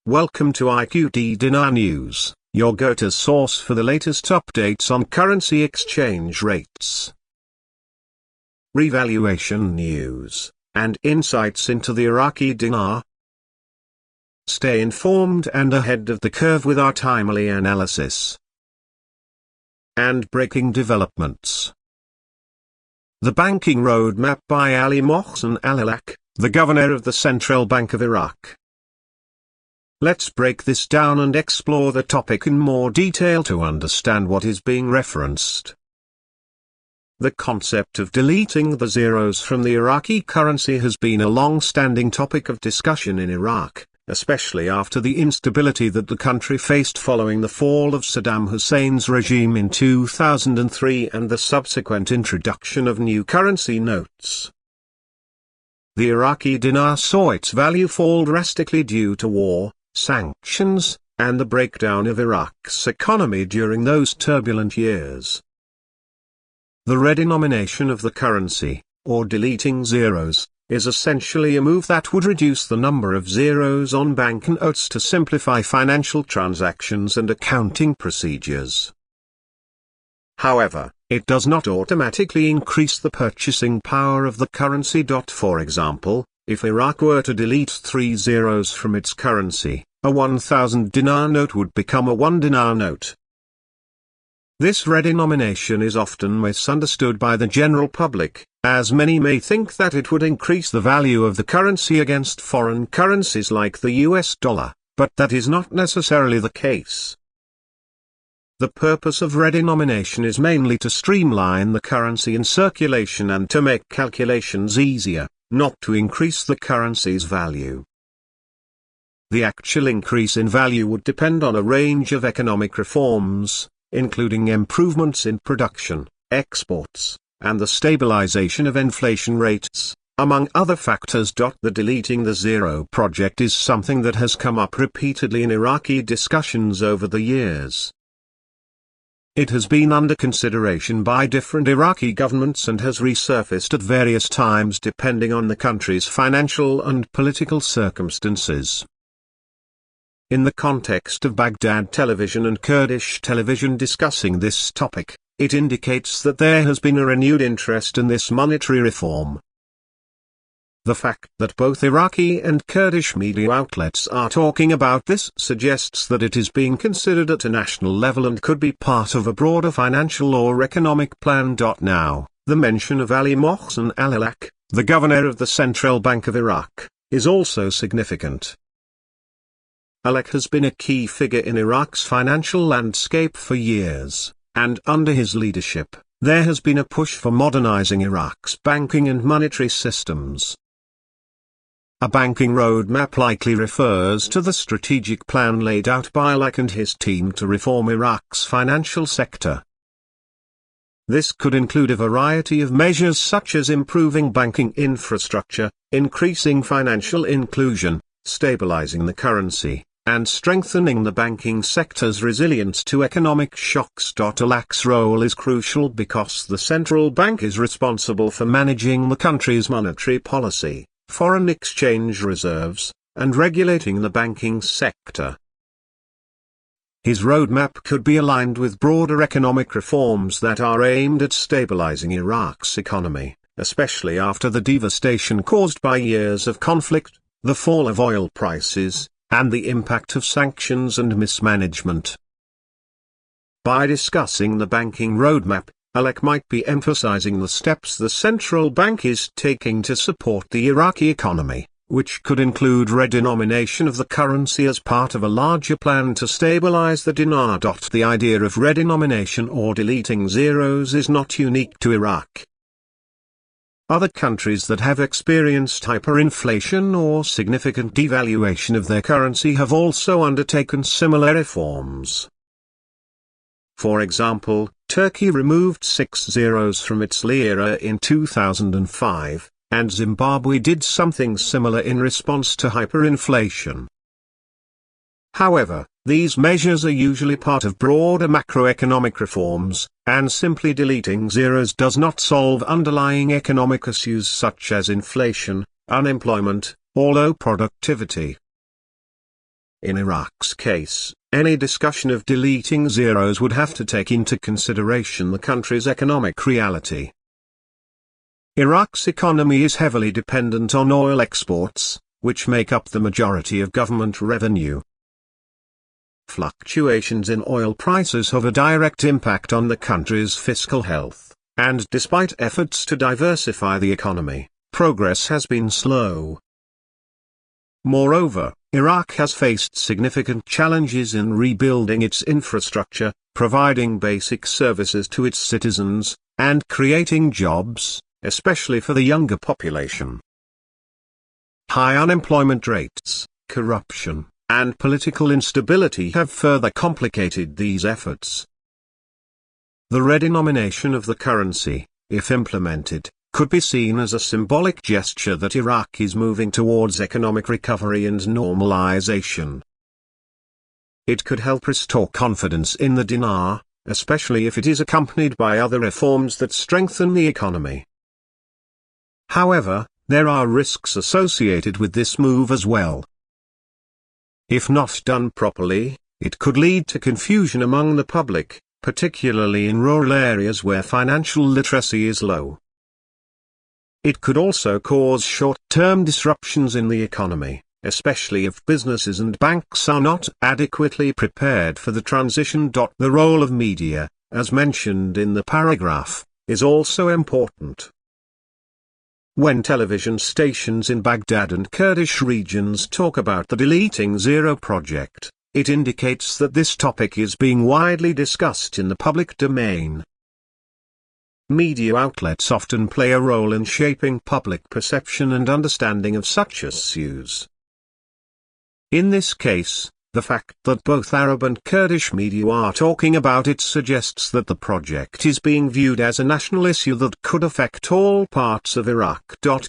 Welcome to IQD Dinar News, your go-to source for the latest updates on currency exchange rates, revaluation news, and insights into the Iraqi dinar. Stay informed and ahead of the curve with our timely analysis and breaking developments. The Banking Roadmap by Ali Mohsen Al-Iraq, the Governor of the Central Bank of Iraq. Let's break this down and explore the topic in more detail to understand what is being referenced. The concept of deleting the zeros from the Iraqi currency has been a long-standing topic of discussion in Iraq, especially after the instability that the country faced following the fall of Saddam Hussein's regime in 2003 and the subsequent introduction of new currency notes. The Iraqi dinar saw its value fall drastically due to war, sanctions, and the breakdown of Iraq's economy during those turbulent years. The redenomination of the currency, or deleting zeros, is essentially a move that would reduce the number of zeros on banknotes to simplify financial transactions and accounting procedures. However, it does not automatically increase the purchasing power of the currency. For example, if Iraq were to delete 3 zeros from its currency, a 1,000 dinar note would become a 1 dinar note. This redenomination is often misunderstood by the general public, as many may think that it would increase the value of the currency against foreign currencies like the US dollar, but that is not necessarily the case. The purpose of redenomination is mainly to streamline the currency in circulation and to make calculations easier, not to increase the currency's value. The actual increase in value would depend on a range of economic reforms, including improvements in production, exports, and the stabilization of inflation rates, among other factors. The deleting the zero project is something that has come up repeatedly in Iraqi discussions over the years. It has been under consideration by different Iraqi governments and has resurfaced at various times depending on the country's financial and political circumstances. In the context of Baghdad television and Kurdish television discussing this topic, it indicates that there has been a renewed interest in this monetary reform. The fact that both Iraqi and Kurdish media outlets are talking about this suggests that it is being considered at a national level and could be part of a broader financial or economic plan. Now, the mention of Ali Mohsen Al-Iraq, the Governor of the Central Bank of Iraq, is also significant. Al-Iraq has been a key figure in Iraq's financial landscape for years, and under his leadership, there has been a push for modernizing Iraq's banking and monetary systems. A banking roadmap likely refers to the strategic plan laid out by Al-Iraq and his team to reform Iraq's financial sector. This could include a variety of measures such as improving banking infrastructure, increasing financial inclusion, stabilizing the currency, and strengthening the banking sector's resilience to economic shocks. Al-Iraq's role is crucial because the central bank is responsible for managing the country's monetary policy, foreign exchange reserves, and regulating the banking sector. His roadmap could be aligned with broader economic reforms that are aimed at stabilizing Iraq's economy, especially after the devastation caused by years of conflict, the fall of oil prices, and the impact of sanctions and mismanagement. By discussing the banking roadmap, Al-Iraq might be emphasizing the steps the central bank is taking to support the Iraqi economy, which could include redenomination of the currency as part of a larger plan to stabilize the dinar. The idea of redenomination or deleting zeros is not unique to Iraq. Other countries that have experienced hyperinflation or significant devaluation of their currency have also undertaken similar reforms. For example, Turkey removed 6 zeros from its lira in 2005, and Zimbabwe did something similar in response to hyperinflation. However, these measures are usually part of broader macroeconomic reforms, and simply deleting zeros does not solve underlying economic issues such as inflation, unemployment, or low productivity. In Iraq's case, any discussion of deleting zeros would have to take into consideration the country's economic reality. Iraq's economy is heavily dependent on oil exports, which make up the majority of government revenue. Fluctuations in oil prices have a direct impact on the country's fiscal health, and despite efforts to diversify the economy, progress has been slow. Moreover, Iraq has faced significant challenges in rebuilding its infrastructure, providing basic services to its citizens, and creating jobs, especially for the younger population. High unemployment rates, corruption, and political instability have further complicated these efforts. The redenomination of the currency, if implemented, could be seen as a symbolic gesture that Iraq is moving towards economic recovery and normalization. It could help restore confidence in the dinar, especially if it is accompanied by other reforms that strengthen the economy. However, there are risks associated with this move as well. If not done properly, it could lead to confusion among the public, particularly in rural areas where financial literacy is low. It could also cause short-term disruptions in the economy, especially if businesses and banks are not adequately prepared for the transition. The role of media, as mentioned in the paragraph, is also important. When television stations in Baghdad and Kurdish regions talk about the Deleting Zero project, it indicates that this topic is being widely discussed in the public domain. Media outlets often play a role in shaping public perception and understanding of such issues. In this case, the fact that both Arab and Kurdish media are talking about it suggests that the project is being viewed as a national issue that could affect all parts of Iraq.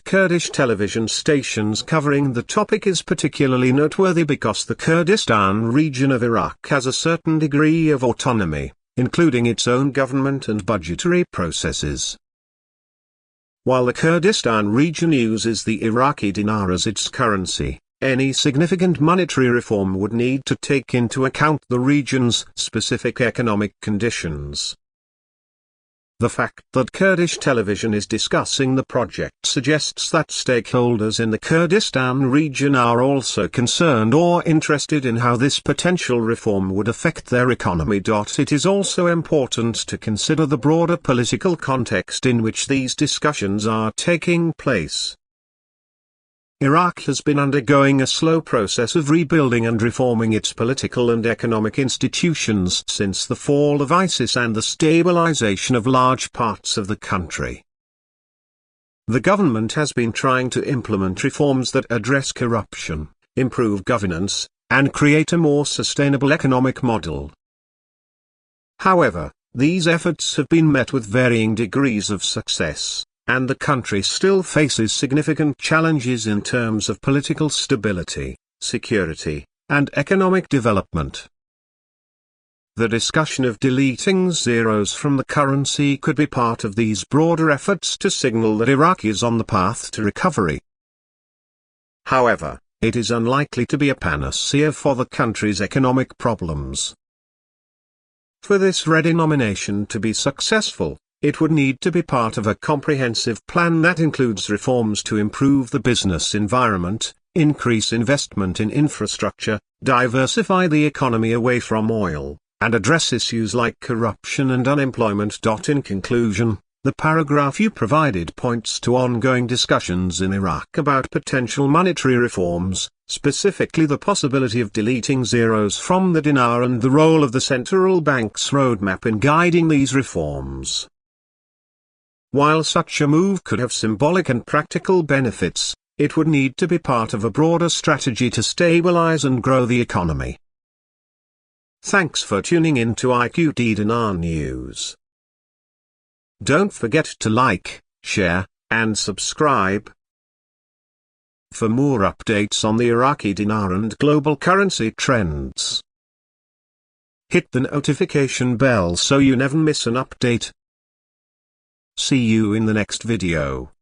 Kurdish television stations covering the topic is particularly noteworthy because the Kurdistan region of Iraq has a certain degree of autonomy, including its own government and budgetary processes. While the Kurdistan region uses the Iraqi dinar as its currency, any significant monetary reform would need to take into account the region's specific economic conditions. The fact that Kurdish television is discussing the project suggests that stakeholders in the Kurdistan region are also concerned or interested in how this potential reform would affect their economy. It is also important to consider the broader political context in which these discussions are taking place. Iraq has been undergoing a slow process of rebuilding and reforming its political and economic institutions since the fall of ISIS and the stabilization of large parts of the country. The government has been trying to implement reforms that address corruption, improve governance, and create a more sustainable economic model. However, these efforts have been met with varying degrees of success, and the country still faces significant challenges in terms of political stability, security, and economic development. The discussion of deleting zeros from the currency could be part of these broader efforts to signal that Iraq is on the path to recovery. However, it is unlikely to be a panacea for the country's economic problems. For this redenomination to be successful, it would need to be part of a comprehensive plan that includes reforms to improve the business environment, increase investment in infrastructure, diversify the economy away from oil, and address issues like corruption and unemployment. In conclusion, the paragraph you provided points to ongoing discussions in Iraq about potential monetary reforms, specifically the possibility of deleting zeros from the dinar and the role of the central bank's roadmap in guiding these reforms. While such a move could have symbolic and practical benefits, it would need to be part of a broader strategy to stabilize and grow the economy. Thanks for tuning in to IQD Dinar News. Don't forget to like, share, and subscribe. For more updates on the Iraqi dinar and global currency trends, hit the notification bell so you never miss an update. See you in the next video.